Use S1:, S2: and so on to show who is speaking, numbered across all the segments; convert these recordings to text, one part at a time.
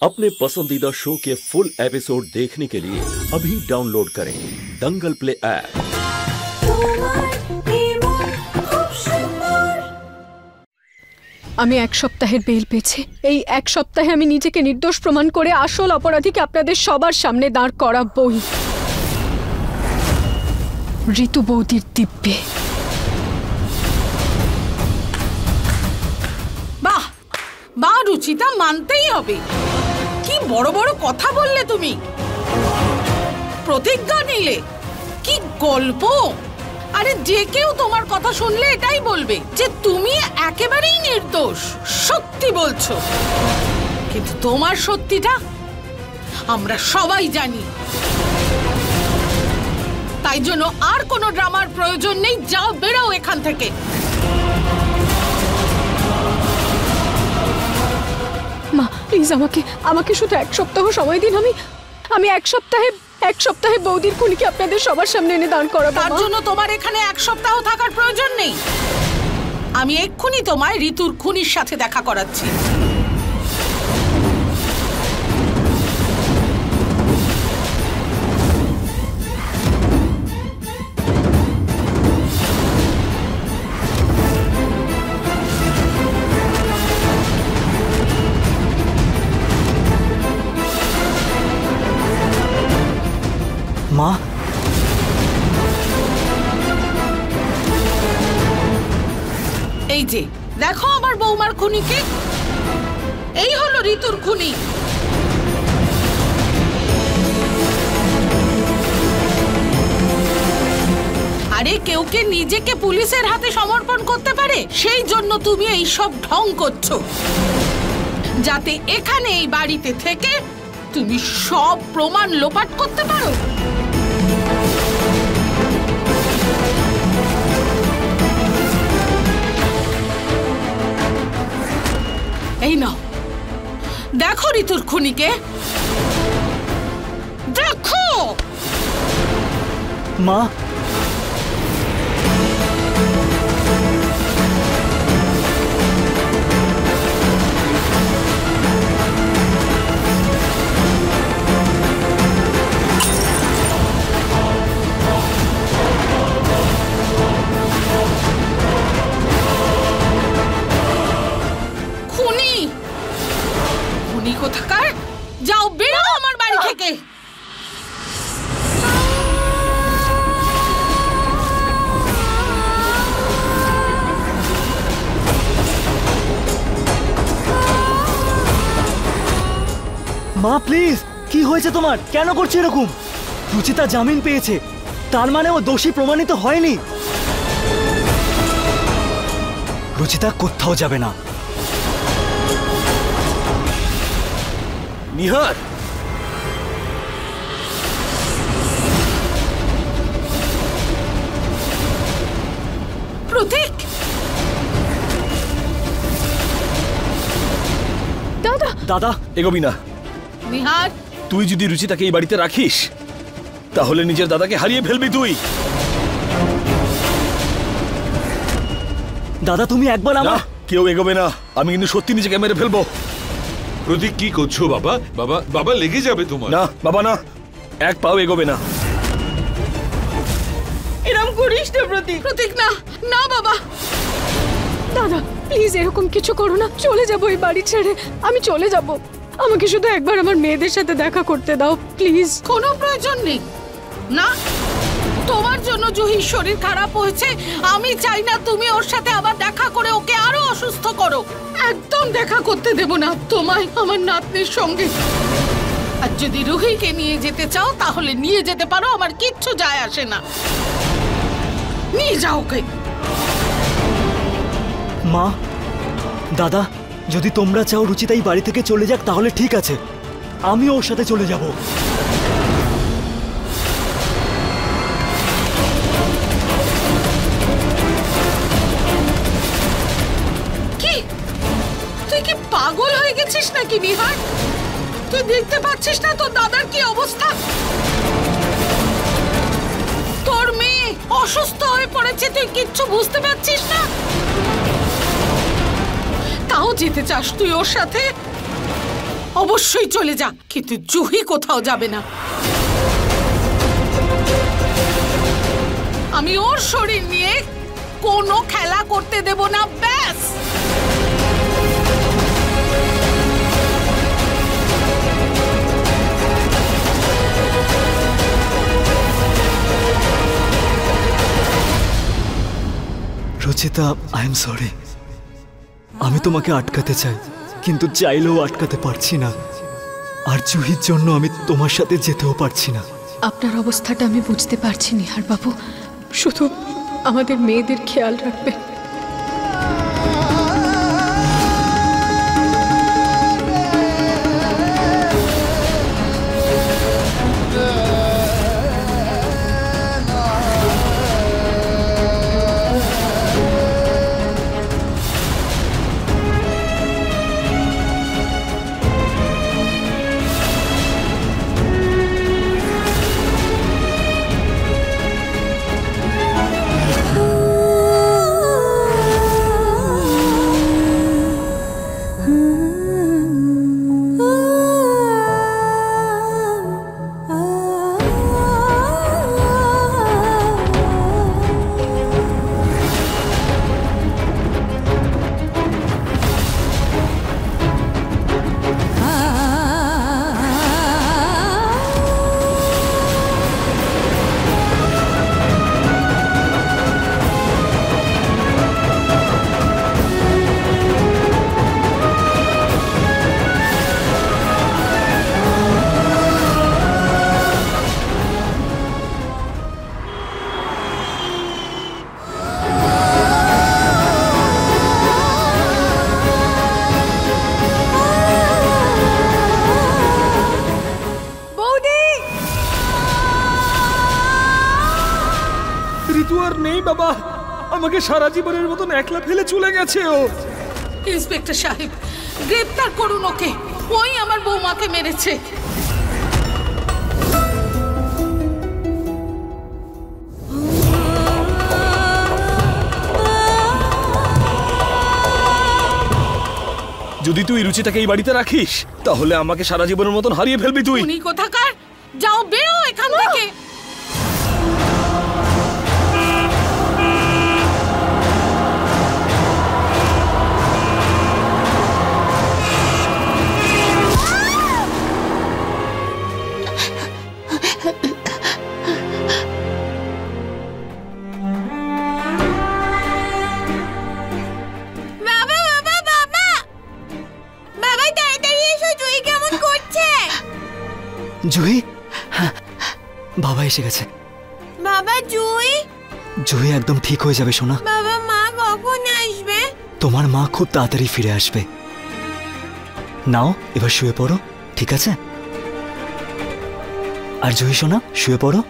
S1: अपने पसंदीदा शो के फुल एपिसोड देखने के लिए अभी डाउनलोड करें दंगल प्ले ऐप।
S2: আমি এক সপ্তাহের বেল পেয়েছি। এই এক সপ্তাহে আমি নিজেকে নির্দোষ প্রমাণ করে আসল অপরাধীকে আপনাদের সবার সামনে দাঁড় করাবই। ঋতু বৌদির দিব্যে।
S3: বাহ বাহ রুচিতা, মানতেই হবে। কি বড় বড় কথা বললে তুমি, প্রতিজ্ঞা নিলে, কি গল্প। আরে যে কেউ তোমার কথা শুনলে এটাই বলবে যে তুমি একেবারেই নির্দোষ, সত্যি বলছো। কিন্তু তোমার সত্যিটা আমরা সবাই জানি। তাই জন্য আর কোনো ড্রামার প্রয়োজন নেই। যাও, বেরাও এখান থেকে।
S2: মা প্লিজ আমাকে শুধু এক সপ্তাহ সময় দিন। আমি এক সপ্তাহে বৌদির খুনিকে আপনাদের সবার সামনে এনে দাঁড় করাবো।
S3: তার জন্য তোমার এখানে এক সপ্তাহ থাকার প্রয়োজন নেই। আমি এক্ষুনি তোমায় ঋতুর খুনির সাথে দেখা করাচ্ছি।
S4: মা,
S3: এই যে দেখো আমার বৌমার খুনিকে। এই হলো ঋতুর খুনি। আরে কেউ কে নিজেকে পুলিশের হাতে সমর্পণ করতে পারে? সেই জন্য তুমি এই সব ঢং করছো, যাতে এখানে এই বাড়িতে থেকে তুমি সব প্রমাণ লোপাট করতে পারো। এই নাও, দেখো ঋতুর খুনিকে, দেখো।
S4: মা,
S3: কোথাকার, যাও, বেরো আমার বাড়ি থেকে।
S4: মা প্লিজ, কি হয়েছে তোমার? কেন করছো এরকম? রুচিতা জামিন পেয়েছে, তার মানে ও দোষী প্রমাণিত হয়নি। রুচিতা কোথাও যাবে না।
S1: নিহার,
S3: প্রতীক,
S2: দাদা
S4: দাদা
S1: এগোবি না।
S3: নিহার,
S1: তুই যদি রুচিতাকে এই বাড়িতে রাখিস তাহলে নিজের দাদাকে হারিয়ে ফেলবি তুই।
S4: দাদা তুমি একবার
S1: না, কেউ এগোবে না। আমি কিন্তু সত্যি নিজেকে মেরে ফেলবো।
S5: প্রতীক, কি করছো বাবা? বাবা বাবা, লেগে যাবে তোমার।
S1: না বাবা, না, এক পাও এগোবে না।
S3: এরকম করিস না প্রতীক। প্রতীক, না না বাবা।
S2: দাদা প্লিজ এরকম কিছু করো না। চলে যাবো এই বাড়ি ছেড়ে, আমি চলে যাব। আমাকে শুধু একবার আমার মেয়েদের সাথে দেখা করতে দাও প্লিজ।
S3: কোনো প্রয়োজন নেই। না, তোমার জন্য জুহির শরীর খারাপ হয়েছে। আমি চাই না তুমি ওর সাথে আবার দেখা করে ওকে আরো অসুস্থ করো। একদম দেখা করতে দেব না তোমায় আমার নাতনির সঙ্গে। আর যদি রুহিকে নিয়ে যেতে চাও তাহলে নিয়ে যেতে পারো, আমার কিচ্ছু যায় আসে না। নিয়ে যাও ওকে।
S4: মা, দাদা, যদি তোমরা চাও রুচিতা এই বাড়ি থেকে চলে যাক তাহলে ঠিক আছে, আমিও ওর সাথে চলে যাব।
S3: কি তুই কি পাগল হয়ে গেছিস নাকি নিহার? তুই দেখতে পাচ্ছিস না তোর দাদার কি অবস্থা? তোর মেয়ে অসুস্থ হয়ে পড়েছে, তুই কিচ্ছু বুঝতে পারছিস না? তাও যেতে চাস তুই ওর সাথে? অবশ্যই চলে যা, কিন্তু জুহি কোথাও যাবে না। আমি ওর শরীর নিয়ে কোনো খেলা করতে দেব না, ব্যাস।
S4: Ruchita, I am sorry. আমি তোমাকে আটকাতে চাই, কিন্তু চাইলেও আটকাতে পারছি না। আর জুহির জন্য আমি তোমার সাথে যেতেও পারছি না।
S2: আপনার অবস্থাটা আমি বুঝতে পারছি নিহার বাবু, শুধু আমাদের মেয়েদের খেয়াল রাখবেন।
S6: ঋতু আর নেই বাবা, আমাকে সারা জীবনের মতন একলা ফেলে চলে গেছে ও।
S3: ইন্সপেক্টর সাহেব, গ্রেপ্তার করুন ওকে, ওই আমার বৌমাকে মেরেছে।
S6: যদি তুই রুচিতাকে এই বাড়িতে রাখিস, তাহলে আমাকে সারা জীবনের মতন হারিয়ে ফেলবি তুই।
S3: উনি কোথাকার, যাও বেরো এখান থেকে।
S4: জুহি, হ্যাঁ বাবা এসে গেছে।
S7: বাবা, জুহি?
S4: জুহি একদম ঠিক হয়ে যাবে সোনা।
S7: বাবা, মা কখন আসবে?
S4: তোমার মা খুব তাড়াতাড়ি ফিরে আসবে। নাও এবার শুয়ে পড়ো, ঠিক আছে? আর জুহি সোনা, শুয়ে পড়ো।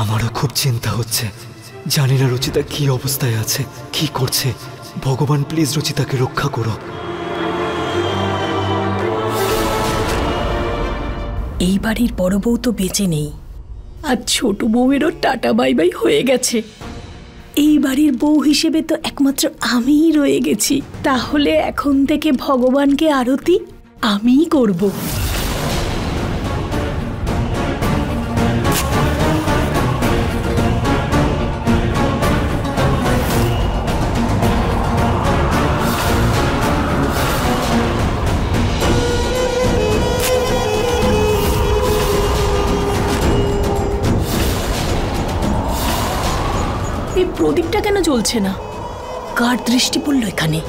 S4: আমারও খুব চিন্তা হচ্ছে, জানি না রুচিতা কি অবস্থায় আছে, কি করছে। ভগবান প্লিজ রুচিতাকে রক্ষা করো।
S8: এই বাড়ির বড় বউ তো বেঁচে নেই, আর ছোট বউয়েরও টাটা বাই বাই হয়ে গেছে। এই বাড়ির বউ হিসেবে তো একমাত্র আমিই রয়ে গেছি। তাহলে এখন থেকে ভগবানকে আরতি আমিই করব। এই প্রদীপটা কেন জ্বলছে না? কার দৃষ্টি পড়লো এখানে?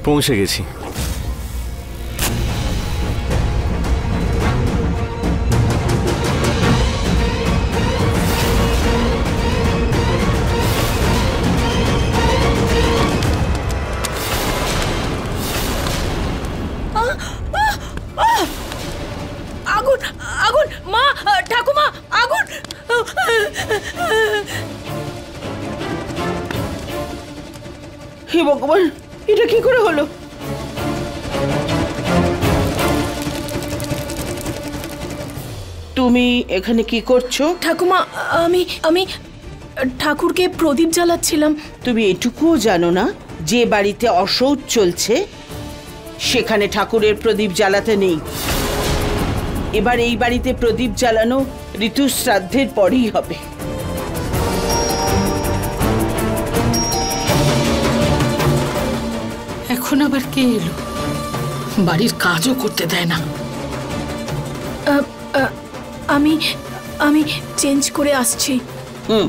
S6: পৌঁছে গেছি।
S8: আগুন, আগুন! মা, ঠাকুমা, আগুন!
S3: হে ভগবান, এটা কি করে হলো? তুমি এখানে কি করছো?
S8: ঠাকুমা, আমি আমি ঠাকুরকে প্রদীপ জ্বালাচ্ছিলাম।
S3: তুমি এটুকুও জানো না যে বাড়িতে অশৌচ চলছে সেখানে ঠাকুরের প্রদীপ জ্বালাতে নেই। এবার এই বাড়িতে প্রদীপ জ্বালানো ঋতু শ্রাদ্ধের পরেই হবে। এখন আবার কে এলো? বাড়ির কাজও করতে দেয় না।
S8: আমি আমি চেঞ্জ করে আসছি।
S3: হুম।